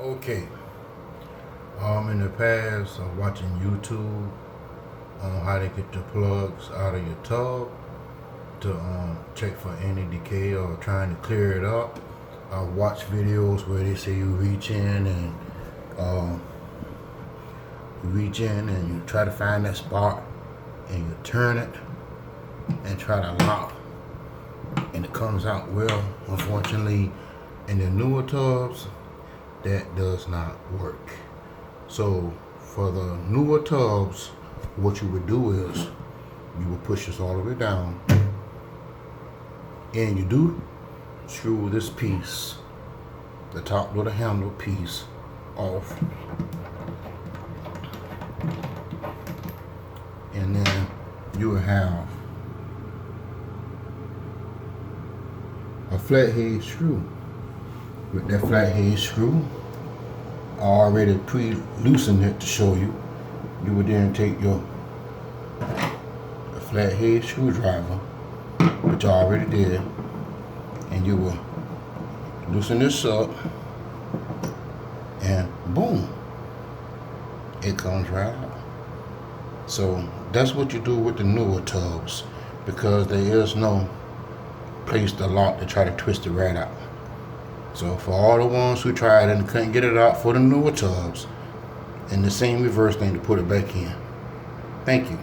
Okay. In the past, watching YouTube on how to get the plugs out of your tub to check for any decay or trying to clear it up. I watch videos where they say you reach in and you try to find that spot and you turn it and try to lock and it comes out well. Unfortunately, in the newer tubs, that does not work. So for the newer tubs, what you would do is you would push this all the way down and you do screw this piece, the top little handle piece, off, and then you will have a flathead screw. With that flathead screw, I already pre-loosened it to show you. You would then take your flathead screwdriver, which I already did, and you will loosen this up, and boom, it comes right out. So that's what you do with the newer tubs, because there is no place to lock to try to twist it right out. So for all the ones who tried and couldn't get it out for the newer tubs, and the same reverse thing to put it back in. Thank you.